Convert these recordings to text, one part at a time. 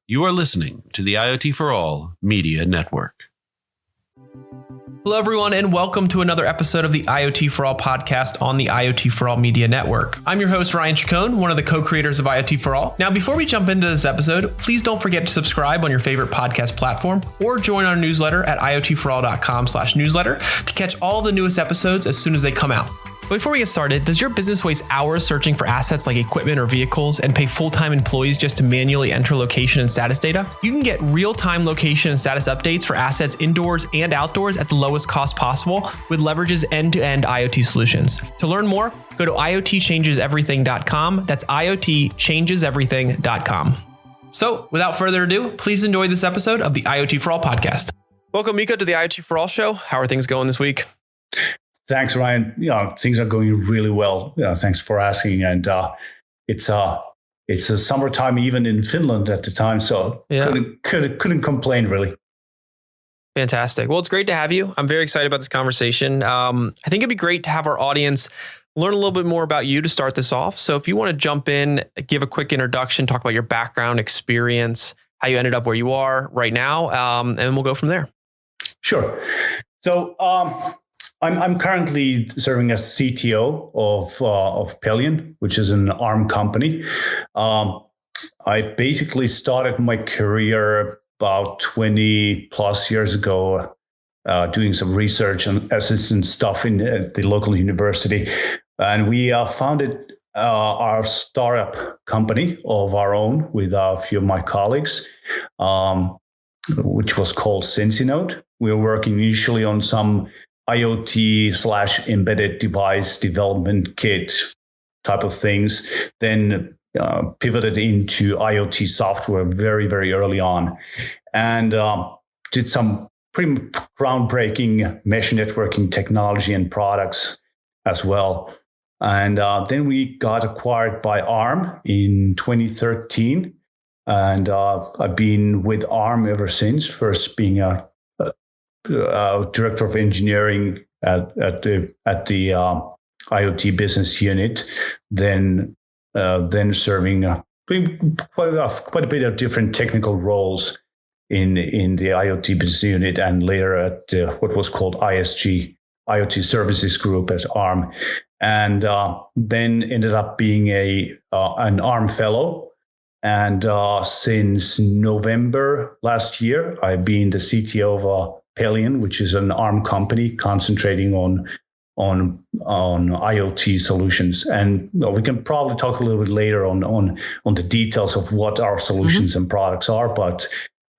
You are listening to the IoT For All Media Network. Hello, everyone, and welcome to another episode of the IoT For All podcast on the IoT For All Media Network. I'm your host, Ryan Chacon, one of the co-creators of IoT For All. Now, before we jump into this episode, please don't forget to subscribe on your favorite podcast platform or join our newsletter at iotforall.com/newsletter to catch all the newest episodes as soon as they come out. But before we get started, does your business waste hours searching for assets like equipment or vehicles and pay full-time employees just to manually enter location and status data? You can get real-time location and status updates for assets indoors and outdoors at the lowest cost possible with Leverage's end-to-end IoT solutions. To learn more, go to iotchangeseverything.com. That's iotchangeseverything.com. So, without further ado, please enjoy this episode of the IoT For All podcast. Welcome, Mikko, to the IoT For All show. How are things going this week? Thanks, Ryan. Things are going really well. Thanks for asking. And it's a summertime even in Finland at the time, so couldn't complain really. Fantastic. Well, it's great to have you. I'm very excited about this conversation. I think it'd be great to have our audience learn a little bit more about you to start this off. So if you want to jump in, give a quick introduction, talk about your background, experience, how you ended up where you are right now, and we'll go from there. Sure. So I'm currently serving as CTO of Pelion, which is an ARM company. I basically started my career about 20 plus years ago, doing some research and assistant stuff in the local university. And we founded our startup company of our own with a few of my colleagues, which was called Sensinode. We were working initially on some IoT/embedded device development kit type of things, then pivoted into IoT software very, very early on, and did some pretty groundbreaking mesh networking technology and products as well. And then we got acquired by ARM in 2013, and I've been with ARM ever since, first being a director of engineering at the IoT business unit, then serving quite a bit of different technical roles in the IoT business unit, and later at what was called ISG, IoT Services Group at ARM, and then ended up being an ARM fellow. And since November last year, I've been the CTO of Pelion, which is an ARM company concentrating on IoT solutions. And we can probably talk a little bit later on the details of what our solutions and products are, but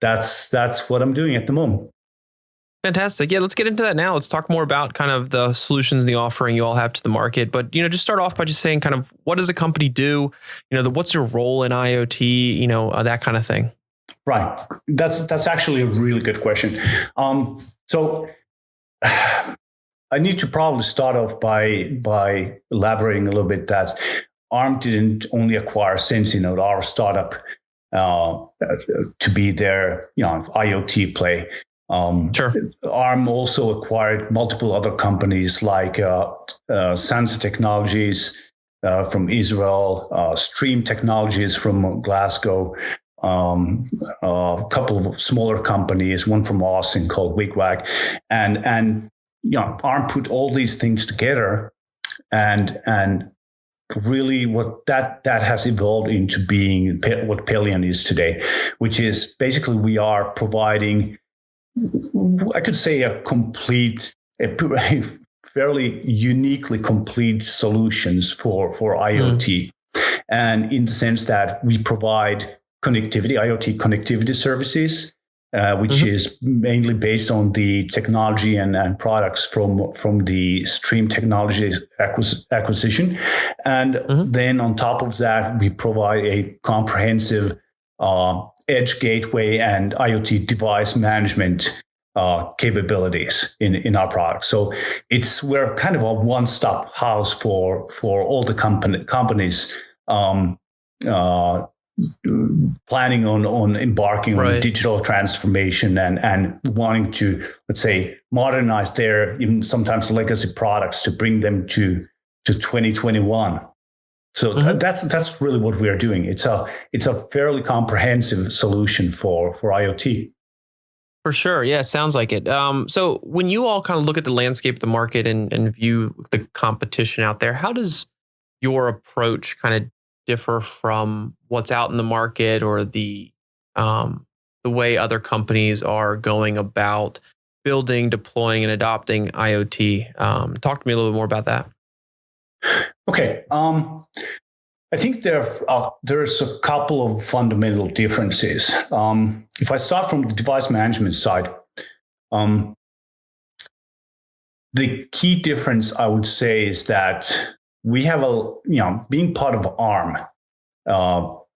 that's what I'm doing at the moment. Fantastic. Yeah, let's get into that now. Let's talk more about kind of the solutions and the offering you all have to the market. But, just start off by just saying kind of what does the company do? What's your role in IoT? That kind of thing. Right. That's actually a really good question. So I need to probably start off by elaborating a little bit that ARM didn't only acquire Sensinode, our startup, to be their IoT play. Sure. ARM also acquired multiple other companies like Sansa Technologies from Israel, Stream Technologies from Glasgow, a couple of smaller companies, one from Austin called Wigwag, and ARM put all these things together, and really what that has evolved into being what Pelion is today, which is basically we are providing, I could say, a fairly uniquely complete solutions for IoT, and in the sense that we provide IoT connectivity services, which is mainly based on the technology and products from the Stream Technology acquisition. And then on top of that, we provide a comprehensive edge gateway and IoT device management capabilities in our product. So we're kind of a one-stop house for all the companies planning on embarking on digital transformation and wanting to, let's say, modernize their even sometimes legacy products to bring them to 2021. So that's really what we are doing. It's a fairly comprehensive solution for IoT. For sure. Yeah, sounds like it. So when you all kind of look at the landscape of the market and view the competition out there, how does your approach kind of differ from what's out in the market or the way other companies are going about building, deploying, and adopting IoT? Talk to me a little bit more about that. Okay. I think there's a couple of fundamental differences. If I start from the device management side, the key difference I would say is that we have being part of ARM,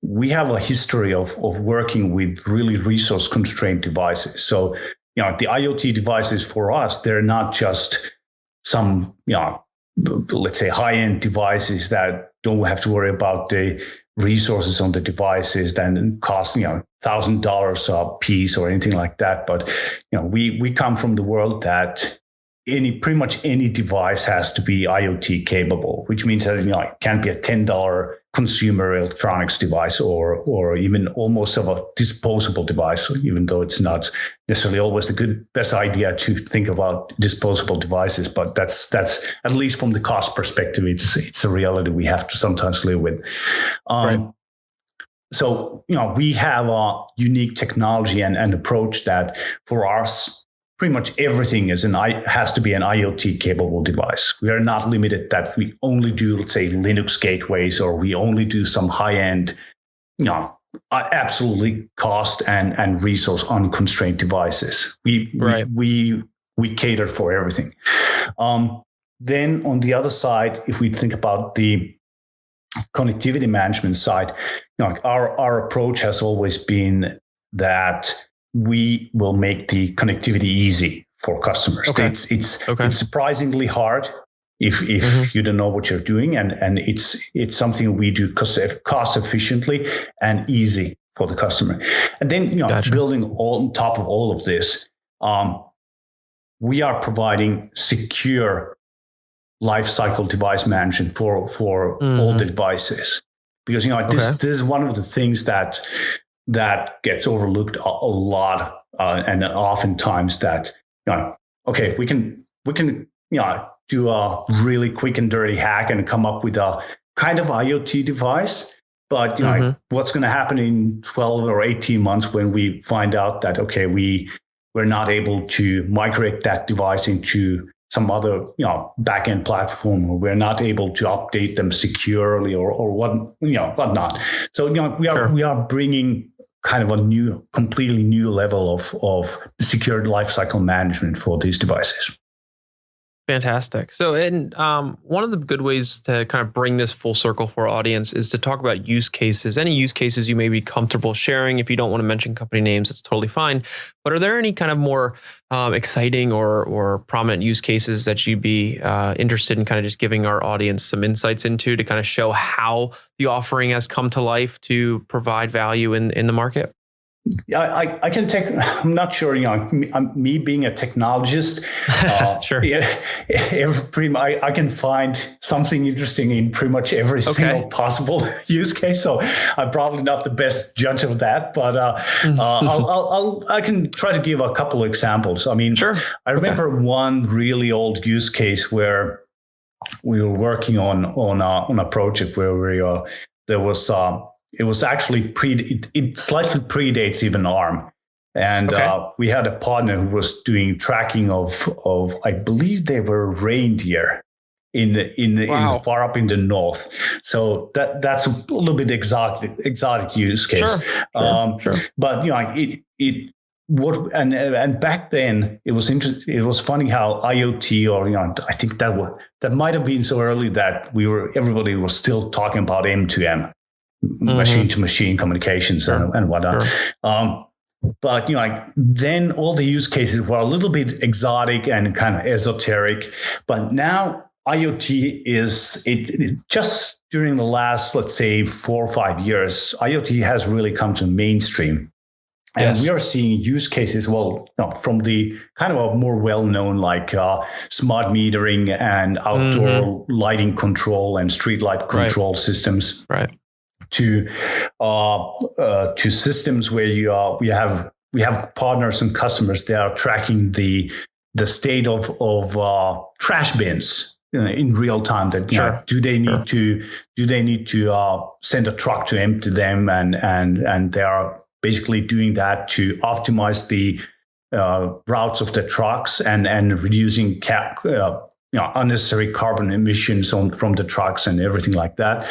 we have a history of working with really resource constrained devices. So, the IoT devices for us, they're not just some, let's say high-end devices that don't have to worry about the resources on the devices that cost $1,000 a piece or anything like that. But we come from the world that pretty much any device has to be IoT capable, which means that it can't be a $10 consumer electronics device or even almost of a disposable device, even though it's not necessarily always the best idea to think about disposable devices. But that's at least from the cost perspective, it's a reality we have to sometimes live with. Right. So we have a unique technology and approach that for us, pretty much everything has to be an IoT capable device. We are not limited that we only do, let's say, Linux gateways, or we only do some high-end, absolutely cost and resource unconstrained devices. We cater for everything. Then on the other side, if we think about the connectivity management side, our approach has always been that we will make the connectivity easy for customers. Okay. It's surprisingly hard if you don't know what you're doing, and it's something we do cost efficiently and easy for the customer. And then Gotcha. Building on top of all of this, we are providing secure lifecycle device management for all the devices, because this is one of the things that gets overlooked a lot, and oftentimes that we can do a really quick and dirty hack and come up with a kind of IoT device, but what's going to happen in 12 or 18 months when we find out that we're not able to migrate that device into some other back-end platform, or we're not able to update them securely or whatnot. So we are bringing kind of a completely new level of secured lifecycle management for these devices. Fantastic. So, and one of the good ways to kind of bring this full circle for our audience is to talk about use cases. Any use cases you may be comfortable sharing. If you don't want to mention company names, it's totally fine. But are there any kind of more exciting or prominent use cases that you'd be interested in kind of just giving our audience some insights into to kind of show how the offering has come to life to provide value in the market? I can take. I'm not sure. Me being a technologist, sure. I can find something interesting in pretty much every single possible use case. So I'm probably not the best judge of that, but I can try to give a couple of examples. I mean, sure. I remember one really old use case where we were working on a project where there was. It was actually it slightly predates even ARM. And we had a partner who was doing tracking of I believe they were reindeer in far up in the north. So that's a little bit exotic use case. Sure. But and back then it was interesting. It was funny how IoT, or I think that might have been so early that everybody was still talking about M2M. Machine to machine communications and whatnot. Sure. But then all the use cases were a little bit exotic and kind of esoteric. But now IoT is just during the last, let's say, 4 or 5 years, IoT has really come to mainstream. And we are seeing use cases, from the kind of a more well-known like smart metering and outdoor lighting control and street light control systems, to systems where we have partners and customers that are tracking the state of trash bins in real time. That do they need to send a truck to empty them, and they are basically doing that to optimize the routes of the trucks and reducing unnecessary carbon emissions from the trucks and everything like that.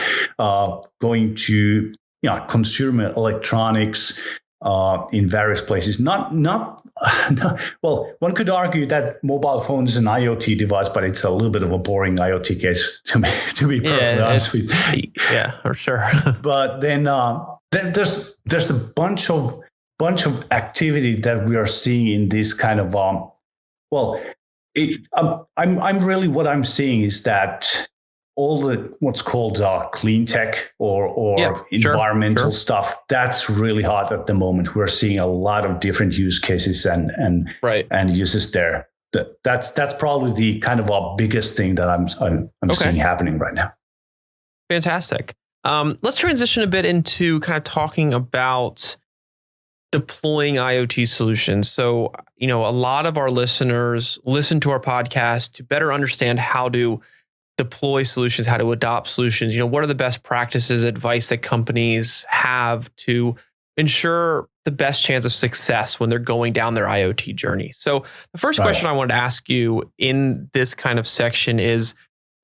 Going to consumer electronics in various places. Well, one could argue that mobile phone is an IoT device, but it's a little bit of a boring IoT case to be perfectly honest with you. Yeah, for sure. But then there's a bunch of activity that we are seeing in this kind of what I'm seeing is that all the what's called clean tech or environmental stuff, that's really hot at the moment. We're seeing a lot of different use cases and uses there. That's probably the kind of biggest thing that I'm seeing happening right now. Fantastic. Let's transition a bit into kind of talking about deploying IoT solutions. So, a lot of our listeners listen to our podcast to better understand how to deploy solutions, how to adopt solutions. What are the best practices, advice that companies have to ensure the best chance of success when they're going down their IoT journey? So the first question I wanted to ask you in this kind of section is,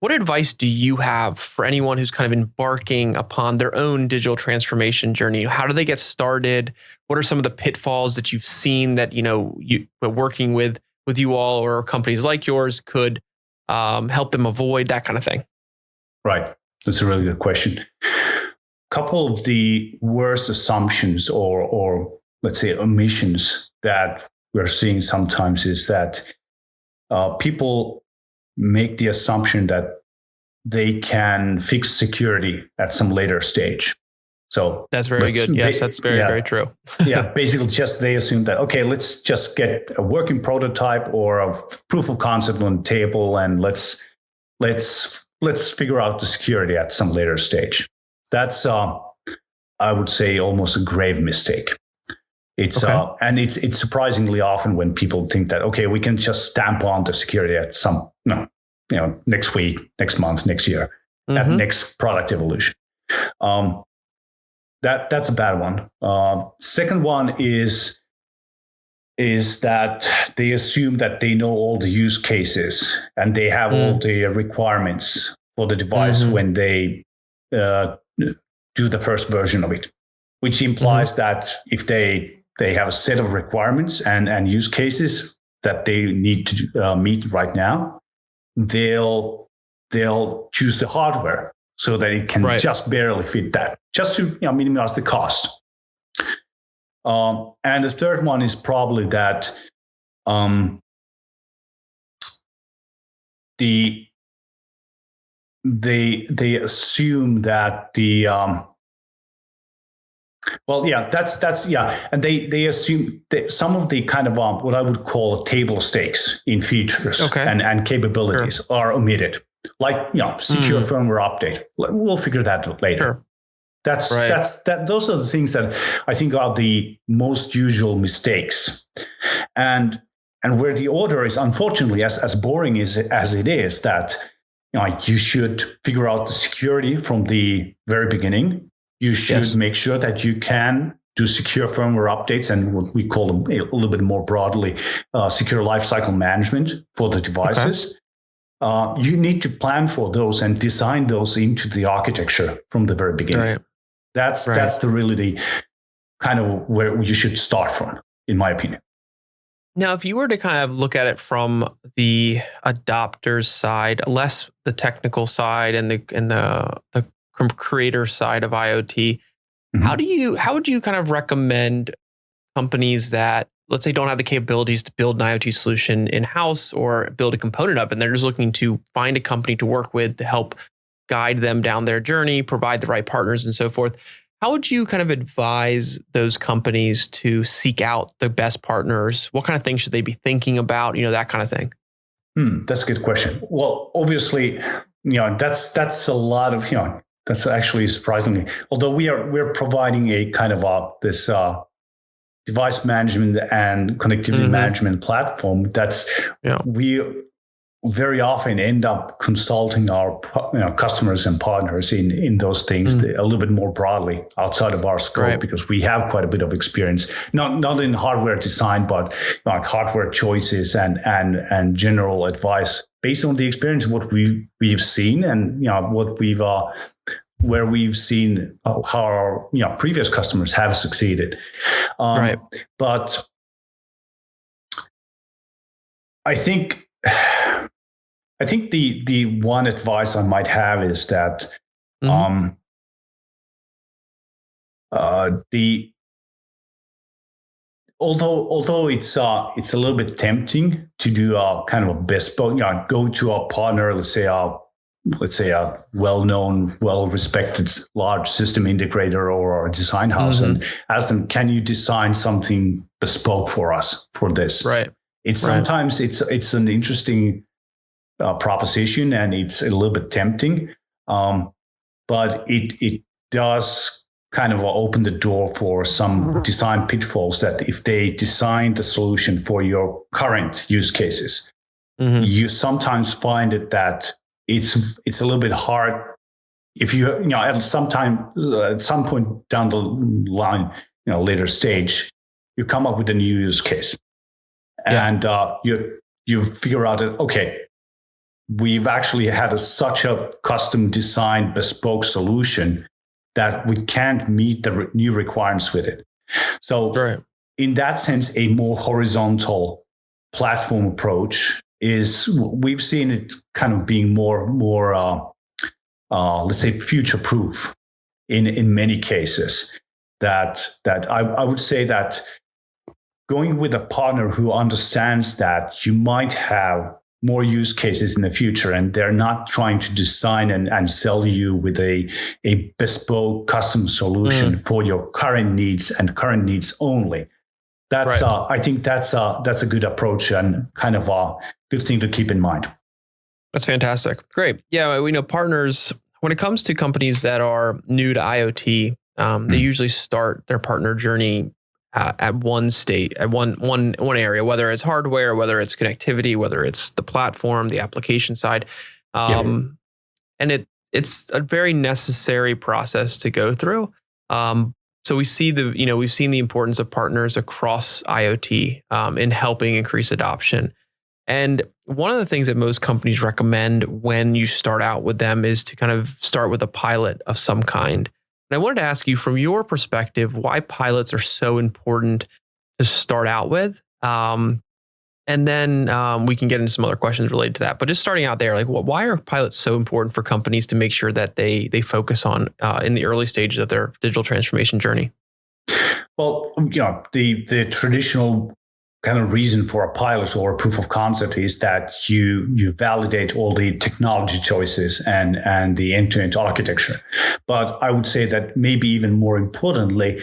what advice do you have for anyone who's kind of embarking upon their own digital transformation journey? How do they get started? What are some of the pitfalls that you've seen that, you working with you all or companies like yours could help them avoid, that kind of thing? Right. That's a really good question. Couple of the worst assumptions or let's say omissions that we're seeing sometimes is that people make the assumption that they can fix security at some later stage. So that's very good. Yes, that's very true. Basically just they assume that, okay, let's just get a working prototype or a proof of concept on the table and let's figure out the security at some later stage. That's I would say almost a grave mistake. It's and it's surprisingly often when people think that, okay, we can just stamp on the security at next week, next month, next year, at next product evolution. That's a bad one. Second one is that they assume that they know all the use cases and they have all the requirements for the device when they do the first version of it, which implies that if they have a set of requirements and use cases that they need to meet right now, they'll choose the hardware so that it can just barely fit that, just to minimize the cost. And the third one is probably that they assume that and they assume that some of the kind of what I would call table stakes in features and capabilities are omitted, like secure firmware update. We'll figure that out later. Sure. Those are the things that I think are the most usual mistakes, and where the order is unfortunately as boring as it is, that you should figure out the security from the very beginning. You should make sure that you can do secure firmware updates and what we call them a little bit more broadly, secure lifecycle management for the devices. You need to plan for those and design those into the architecture from the very beginning. That's really the kind of where you should start from, in my opinion. Now, if you were to kind of look at it from the adopter's side, less the technical side and the creator side of IoT, how would you kind of recommend companies that, let's say, don't have the capabilities to build an IoT solution in-house or build a component up, and they're just looking to find a company to work with to help guide them down their journey, provide the right partners and so forth? how would you kind of advise those companies to seek out the best partners? What kind of things should they be thinking about? That kind of thing. That's a good question. Well, obviously, that's a lot of, that's actually surprisingly, although we're providing a kind of this device management and connectivity management platform. We very often end up consulting our customers and partners in those things a little bit more broadly outside of our scope, because we have quite a bit of experience, not in hardware design, but like hardware choices and general advice based on the experience of what we've seen and what we've where we've seen how our previous customers have succeeded. But I think the one advice I might have is that although it's a little bit tempting to do a kind of a bespoke, go to a partner, let's say a well-known, well-respected large system integrator or a design house, and ask them, can you design something bespoke for us for this? Right. Sometimes it's an interesting proposition, and it's a little bit tempting, but it does kind of open the door for some design pitfalls that if they design the solution for your current use cases, you sometimes find it that it's a little bit hard if at some point down the line, later stage, you come up with a new use case, and you figure out that, okay, we've actually had such a custom designed bespoke solution that we can't meet the new requirements with it. So in that sense, a more horizontal platform approach we've seen it kind of being more let's say future proof in many cases, that I would say that going with a partner who understands that you might have more use cases in the future, and they're not trying to design and sell you with a bespoke custom solution for your current needs and current needs only. That's I think that's a good approach and kind of a good thing to keep in mind. That's fantastic. Great. Yeah, we know partners, when it comes to companies that are new to IoT, they usually start their partner journey at one state, at one area, whether it's hardware, whether it's connectivity, whether it's the platform, the application side. And it's a very necessary process to go through. So we see we've seen the importance of partners across IoT in helping increase adoption. And one of the things that most companies recommend when you start out with them is to kind of start with a pilot of some kind. And I wanted to ask you, from your perspective, why pilots are so important to start out with. And then we can get into some other questions related to that. But just starting out there, like, why are pilots so important for companies to make sure that they focus on in the early stages of their digital transformation journey? Well, the traditional kind of reason for a pilot or a proof of concept is that you validate all the technology choices and the end-to-end architecture. But I would say that maybe even more importantly,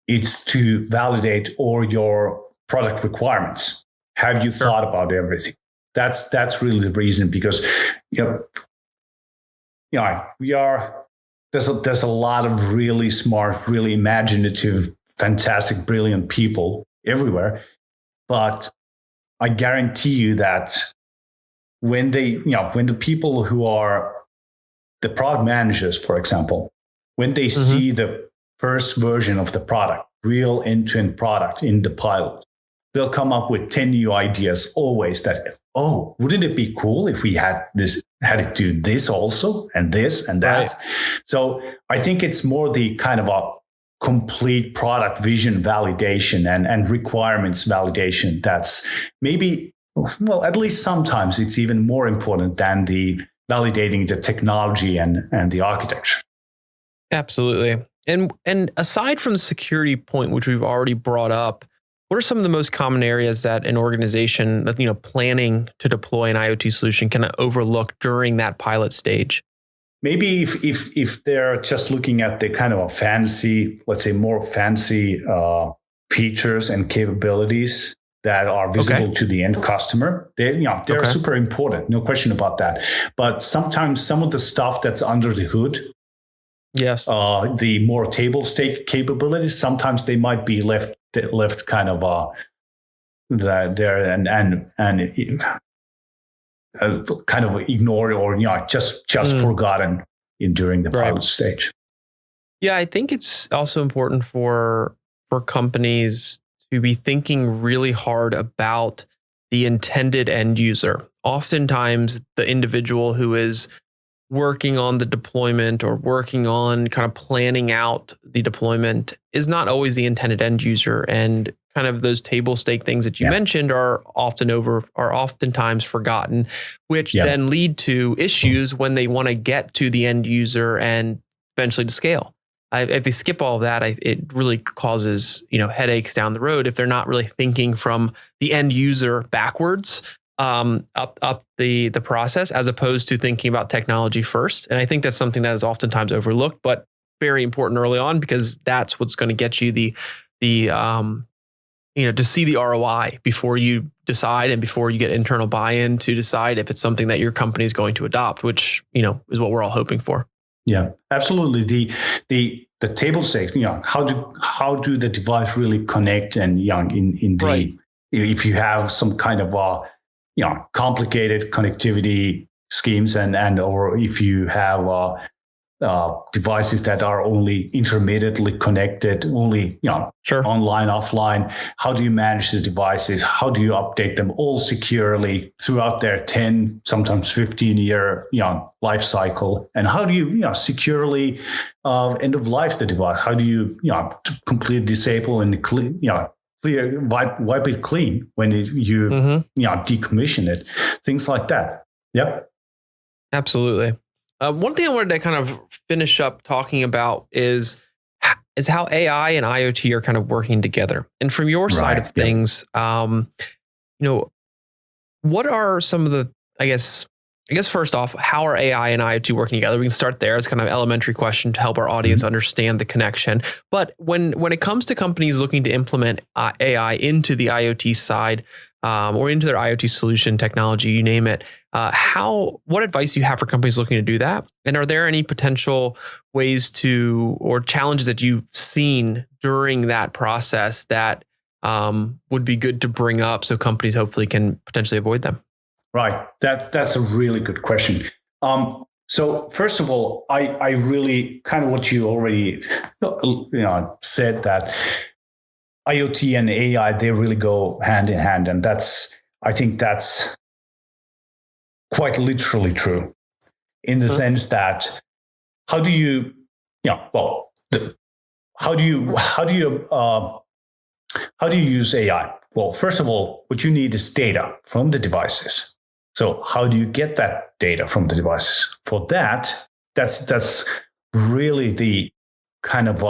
it's to validate all your product requirements. Have you thought about everything? That's really the reason, because there's a lot of really smart, really imaginative, fantastic, brilliant people everywhere. But I guarantee you that when the people who are the product managers, for example, when they see the first version of the product, real end-to-end product in the pilot, they'll come up with 10 new ideas always that, oh, wouldn't it be cool if we had it do this also and this and that? Right. So I think it's more the kind of a complete product vision validation and requirements validation that's maybe, well, at least sometimes it's even more important than the validating the technology and the architecture. Absolutely. And aside from the security point, which we've already brought up, what are some of the most common areas that an organization, planning to deploy an IoT solution can overlook during that pilot stage? maybe if they're just looking at the kind of a fancy, let's say more fancy features and capabilities that are visible to the end customer, they're super important, no question about that. But sometimes some of the stuff that's under the hood, yes, the more table stake capabilities, sometimes they might be left kind of there and kind of ignored or just forgotten during the pilot stage. Yeah, I think it's also important for companies to be thinking really hard about the intended end user. Oftentimes, the individual who is working on the deployment or working on kind of planning out the deployment is not always the intended end user, and kind of those table stake things that you mentioned are oftentimes forgotten, which then lead to issues when they want to get to the end user and eventually to scale. If they skip all of that, it really causes headaches down the road if they're not really thinking from the end user backwards up the process, as opposed to thinking about technology first. And I think that's something that is oftentimes overlooked, but very important early on, because that's what's going to get you the to see the ROI before you decide and before you get internal buy-in to decide if it's something that your company is going to adopt, which is what we're all hoping for. Yeah, absolutely. The table stakes, how do the device really connect, and in the if you have some kind of complicated connectivity schemes and or if you have devices that are only intermittently connected, only online, offline. How do you manage the devices? How do you update them all securely throughout their 10, sometimes 15-year life cycle? And how do you securely end of life the device? How do you completely disable and wipe it clean when you decommission it? Things like that. Yep. Absolutely. One thing I wanted to kind of finish up talking about is how AI and IoT are kind of working together. And from your side of things, what are some of the, I guess first off, how are AI and IoT working together? We can start there. It's kind of an elementary question to help our audience understand the connection. But when it comes to companies looking to implement AI into the IoT side, or into their IoT solution technology, you name it, what advice do you have for companies looking to do that? And are there any potential ways or challenges that you've seen during that process that would be good to bring up so companies hopefully can potentially avoid them? Right. That's a really good question. So first of all, I really kind of what you already said, that IoT and AI, they really go hand in hand. And I think that's quite literally true in the sense that how do you use AI? Well, first of all, what you need is data from the devices. So how do you get that data from the devices? For that, that's really the kind of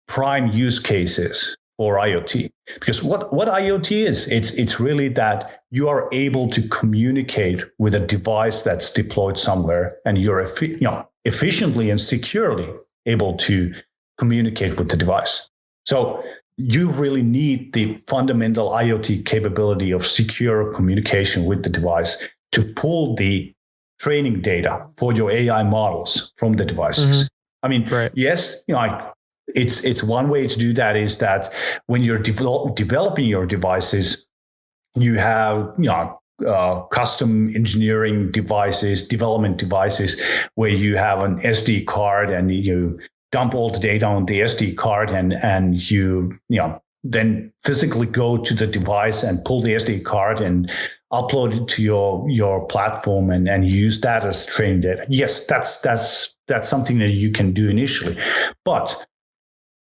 prime use cases for IoT. Because what IoT is, it's really that you are able to communicate with a device that's deployed somewhere, and you're efficiently and securely able to communicate with the device. So you really need the fundamental IoT capability of secure communication with the device to pull the training data for your AI models from the devices. I mean, yes, it's one way to do that is that when you're developing your devices, you have custom engineering devices, development devices, where you have an SD card and you dump all the data on the SD card, and you then physically go to the device and pull the SD card and upload it to your platform and use that as training data. Yes, that's something that you can do initially, but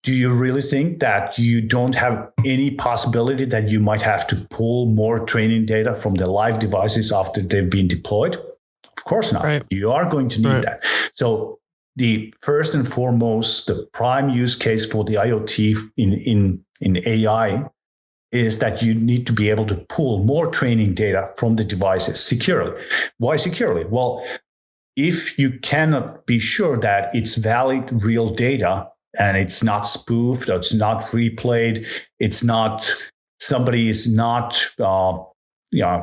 do you really think that you don't have any possibility that you might have to pull more training data from the live devices after they've been deployed? Of course not. Right. You are going to need that. So the first and foremost, the prime use case for the IoT in AI is that you need to be able to pull more training data from the devices securely. Why securely? Well, if you cannot be sure that it's valid real data and it's not spoofed, or it's not replayed, it's not somebody is not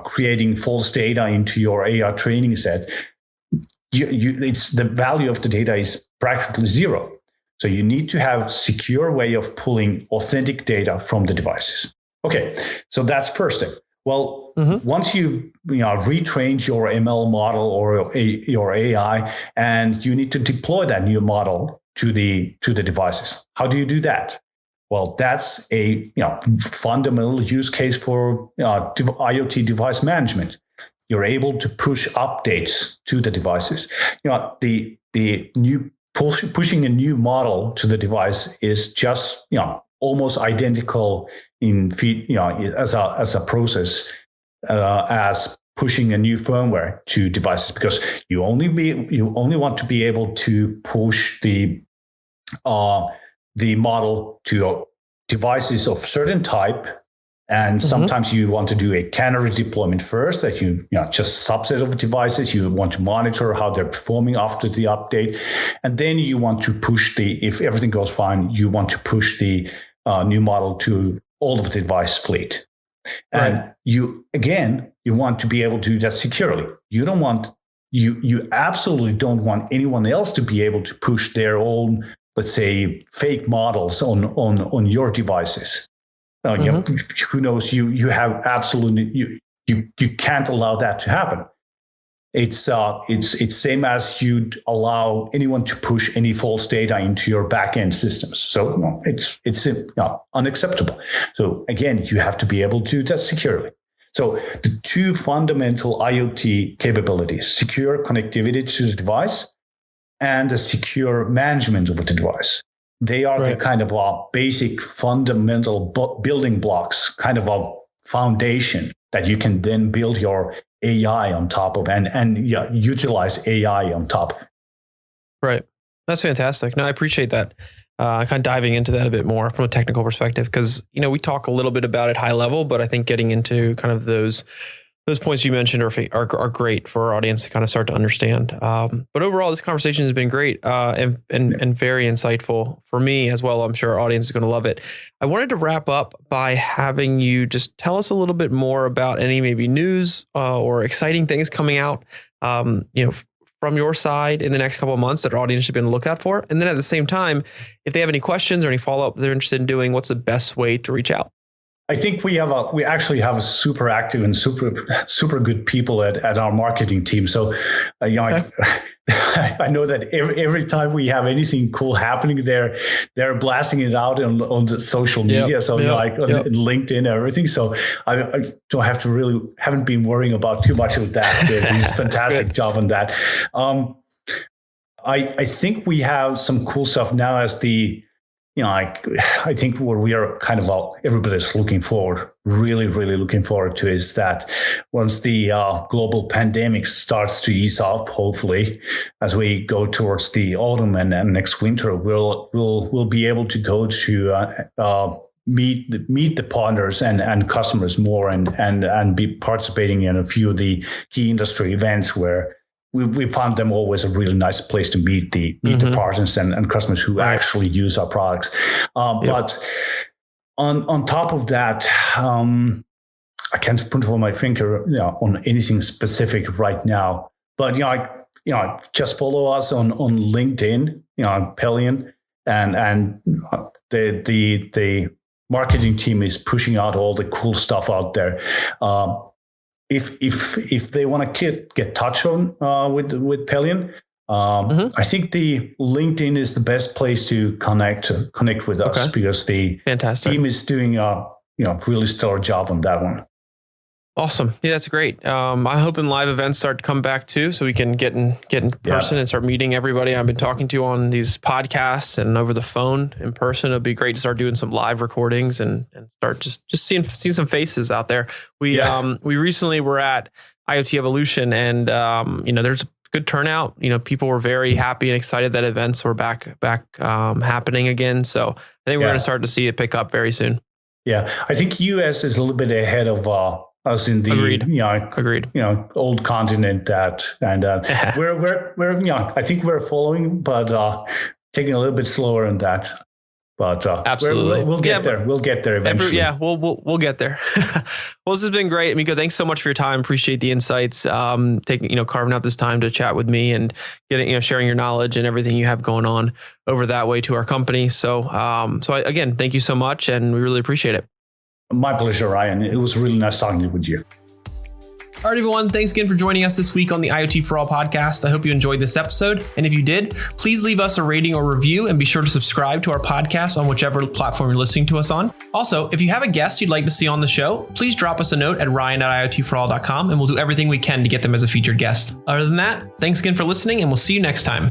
creating false data into your AI training set, it's the value of the data is practically zero. So you need to have a secure way of pulling authentic data from the devices. Okay, so that's first thing. Well, once you retrained your ML model or your AI, and you need to deploy that new model to the devices, how do you do that? Well, that's a fundamental use case for IoT device management. You're able to push updates to the devices. The new pushing a new model to the device is just almost identical in as a process as pushing a new firmware to devices, because you only want to be able to push the model to devices of certain type. And sometimes you want to do a canary deployment first, that just subset of devices. You want to monitor how they're performing after the update. And then you want to push if everything goes fine, you want to push the new model to all of the device fleet. Right. And you want to be able to do that securely. You absolutely don't want anyone else to be able to push their own, let's say, fake models on your devices. Who knows? You have absolutely you can't allow that to happen. It's same as you'd allow anyone to push any false data into your backend systems. So it's unacceptable. So again, you have to be able to do that securely. So the two fundamental IoT capabilities: secure connectivity to the device and a secure management of the device. They are the kind of basic fundamental building blocks, kind of a foundation that you can then build your AI on top of and utilize AI on top of. Right. That's fantastic. No, I appreciate that. Kind of diving into that a bit more from a technical perspective, because, we talk a little bit about it high level, but I think getting into kind of those points you mentioned are great for our audience to kind of start to understand. But overall, this conversation has been great and very insightful for me as well. I'm sure our audience is going to love it. I wanted to wrap up by having you just tell us a little bit more about any maybe news or exciting things coming out, from your side in the next couple of months that our audience should be on the lookout for. And then at the same time, if they have any questions or any follow-up they're interested in doing, what's the best way to reach out? I think we actually have a super active and super good people at our marketing team. So, okay. I know that every time we have anything cool happening, they're blasting it out on the social media. On LinkedIn and everything. So I don't haven't been worrying about too much of that. They're doing a fantastic job on that. I think we have some cool stuff now as I think what we are kind of everybody's really looking forward to is that once the global pandemic starts to ease off, hopefully, as we go towards the autumn and next winter, we'll be able to go to meet the partners and customers more and be participating in a few of the key industry events where we found them always a really nice place to meet the partners and customers who actually use our products. But on top of that, I can't put my finger on anything specific right now. But just follow us on LinkedIn, Pelion, and the marketing team is pushing out all the cool stuff out there. If they want to get touch on with Pelion, I think the LinkedIn is the best place to connect with us, because the team is doing a really stellar job on that one. Awesome. Yeah, that's great. I'm hoping live events start to come back too, so we can get in person and start meeting everybody I've been talking to on these podcasts and over the phone in person. It'd be great to start doing some live recordings and start just seeing some faces out there. We recently were at IoT Evolution, and there's a good turnout. People were very happy and excited that events were back happening again. So I think we're going to start to see it pick up very soon. Yeah, I think US is a little bit ahead of us in the Agreed. old continent we're I think we're following, but taking a little bit slower on that. But absolutely, we'll get there. We'll get there eventually. We'll get there. Well, this has been great, Mikko. Thanks so much for your time. Appreciate the insights. Carving out this time to chat with me and getting sharing your knowledge and everything you have going on over that way to our company. So again, thank you so much, and we really appreciate it. My pleasure, Ryan. It was really nice talking with you. All right, everyone. Thanks again for joining us this week on the IoT For All podcast. I hope you enjoyed this episode. And if you did, please leave us a rating or review and be sure to subscribe to our podcast on whichever platform you're listening to us on. Also, if you have a guest you'd like to see on the show, please drop us a note at ryan@iotforall.com and we'll do everything we can to get them as a featured guest. Other than that, thanks again for listening and we'll see you next time.